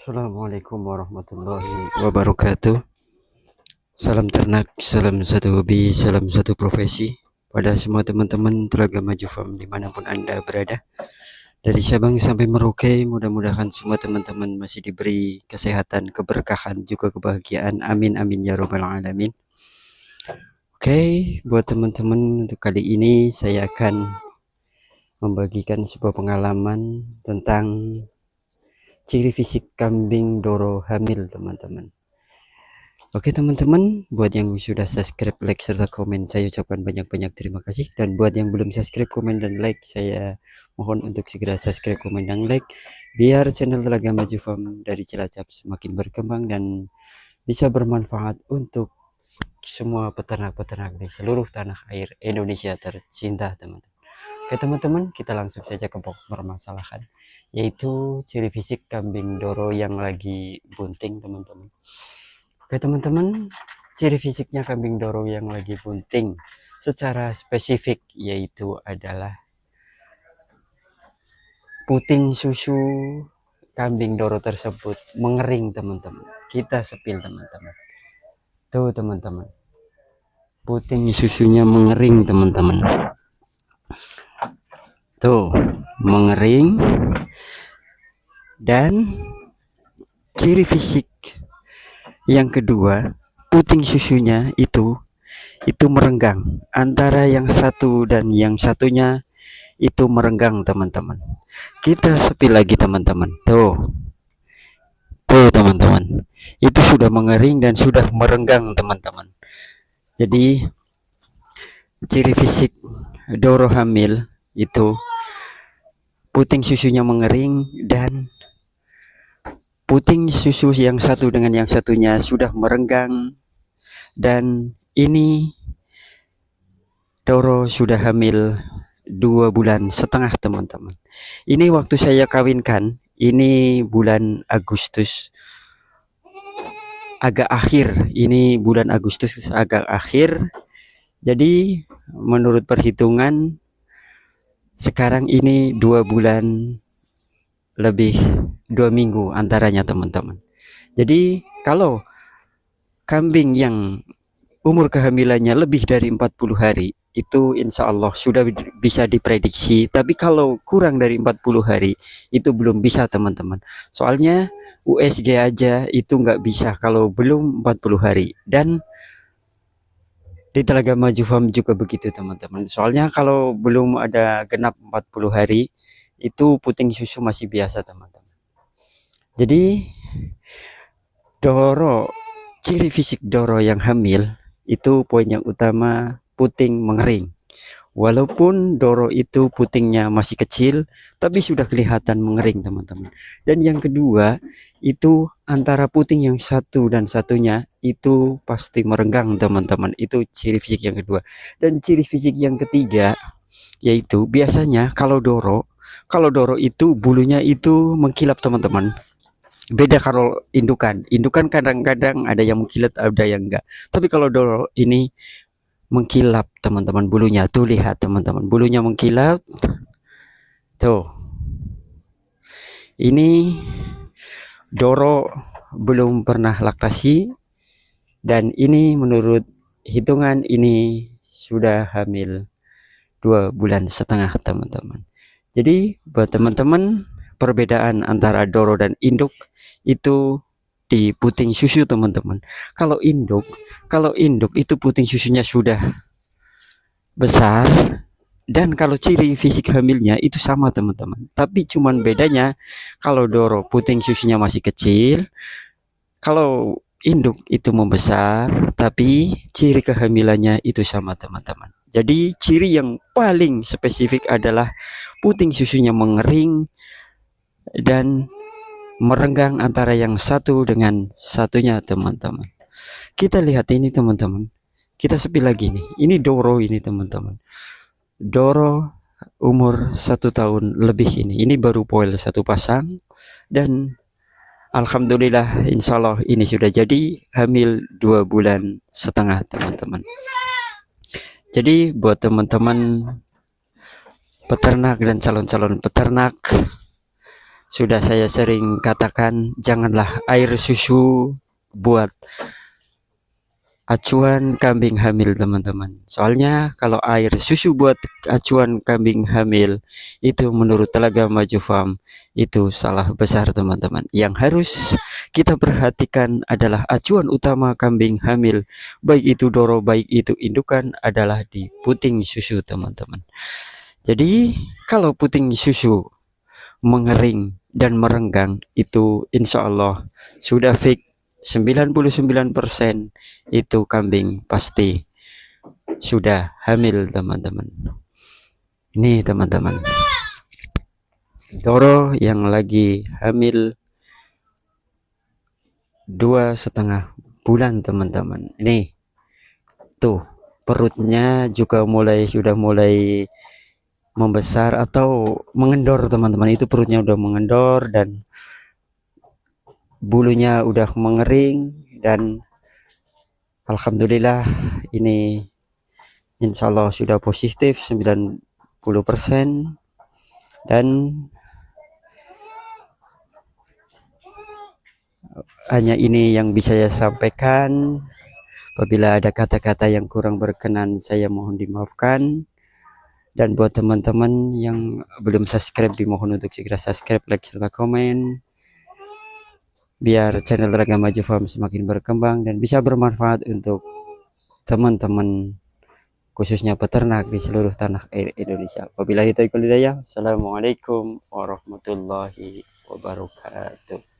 Assalamualaikum warahmatullahi wabarakatuh. Salam ternak, salam satu hobi, salam satu profesi pada semua teman-teman Telaga Maju Farm dimanapun Anda berada. Dari Sabang sampai Merauke, mudah-mudahan semua teman-teman masih diberi kesehatan, keberkahan, juga kebahagiaan. Amin, amin ya robbal alamin. Oke, buat teman-teman untuk kali ini saya akan membagikan sebuah pengalaman tentang ciri fisik kambing doro hamil, teman-teman. Oke teman-teman, buat yang sudah subscribe, like, serta komen, saya ucapkan banyak-banyak terima kasih. Dan buat yang belum subscribe, komen, dan like, saya mohon untuk segera subscribe, komen, dan like, biar channel Telaga Maju Farm dari Cilacap semakin berkembang dan bisa bermanfaat untuk semua peternak-peternak di seluruh tanah air Indonesia tercinta, teman-teman. Oke teman-teman, kita langsung saja ke pokok permasalahan, yaitu ciri fisik kambing doro yang lagi bunting, teman-teman. Oke teman-teman, ciri fisiknya kambing doro yang lagi bunting secara spesifik yaitu adalah puting susu kambing doro tersebut mengering, teman-teman. Kita sepil, teman-teman. Tuh teman-teman, puting susunya mengering, teman-teman. Tuh, mengering. Dan ciri fisik yang kedua, puting susunya itu merenggang. Antara yang satu dan yang satunya itu merenggang, teman-teman. Kita sepil lagi, teman-teman. Tuh teman-teman, itu sudah mengering dan sudah merenggang, teman-teman. Jadi ciri fisik doro hamil itu puting susunya mengering dan puting susu yang satu dengan yang satunya sudah merenggang. Dan ini doro sudah hamil 2,5 bulan, teman-teman. Ini waktu saya kawinkan, ini bulan Agustus agak akhir. Ini bulan Agustus agak akhir. Jadi menurut perhitungan sekarang ini 2 bulan lebih 2 minggu antaranya, teman-teman. Jadi kalau kambing yang umur kehamilannya lebih dari 40 hari itu insya Allah sudah bisa diprediksi. Tapi kalau kurang dari 40 hari itu belum bisa, teman-teman. Soalnya USG aja itu nggak bisa kalau belum 40 hari. Dan di Telaga Maju Farm juga begitu, teman-teman. Soalnya kalau belum ada genap 40 hari itu puting susu masih biasa, teman-teman. Jadi doro, ciri fisik doro yang hamil itu poin yang utama puting mengering. Walaupun doro itu putingnya masih kecil, tapi sudah kelihatan mengering, teman-teman. Dan yang kedua, itu antara puting yang satu dan satunya itu pasti merenggang, teman-teman. Itu ciri fisik yang kedua. Dan ciri fisik yang ketiga, yaitu biasanya kalau doro itu bulunya itu mengkilap, teman-teman. Beda kalau indukan kadang-kadang ada yang mengkilat, ada yang enggak. Tapi kalau doro ini mengkilap, teman-teman, bulunya. Tuh lihat, teman-teman, bulunya mengkilap. Tuh, ini doro belum pernah laktasi. Dan ini menurut hitungan ini sudah hamil 2,5 bulan, teman-teman. Jadi buat teman-teman, perbedaan antara doro dan induk itu di puting susu, teman-teman. Kalau induk itu puting susunya sudah besar, dan kalau ciri fisik hamilnya itu sama, teman-teman. Tapi cuman bedanya kalau doro puting susunya masih kecil, kalau induk itu membesar, tapi ciri kehamilannya itu sama, teman-teman. Jadi ciri yang paling spesifik adalah puting susunya mengering dan merenggang antara yang satu dengan satunya, teman-teman. Kita lihat ini, teman-teman. Kita sepil lagi nih. Ini doro ini, teman-teman. Doro umur 1 tahun lebih ini. Ini baru poil 1 pasang. Dan alhamdulillah insya Allah ini sudah jadi hamil 2,5 bulan, teman-teman. Jadi buat teman-teman peternak dan calon-calon peternak, Sudah saya sering katakan, janganlah air susu buat acuan kambing hamil, teman-teman. Soalnya kalau air susu buat acuan kambing hamil itu menurut Telaga Maju Farm itu salah besar, teman-teman. Yang harus kita perhatikan adalah acuan utama kambing hamil, baik itu doro baik itu indukan, adalah di puting susu, teman-teman. Jadi kalau puting susu mengering dan merenggang itu insya Allah sudah fix 99% itu kambing pasti sudah hamil, teman-teman. Ini teman-teman, doro yang lagi hamil 2,5 bulan, teman-teman. Ini tuh perutnya juga sudah mulai membesar atau mengendor, teman-teman. Itu perutnya udah mengendor dan bulunya udah mengering, dan alhamdulillah ini insya Allah sudah positif 90%. Dan hanya ini yang bisa saya sampaikan. Apabila ada kata-kata yang kurang berkenan, saya mohon dimaafkan. Dan buat teman-teman yang belum subscribe, dimohon untuk segera subscribe, like, serta komen, biar channel Telaga Maju Farm semakin berkembang dan bisa bermanfaat untuk teman-teman, khususnya peternak di seluruh tanah air Indonesia. Wabillahi taufiq wal hidayah. Assalamualaikum warahmatullahi wabarakatuh.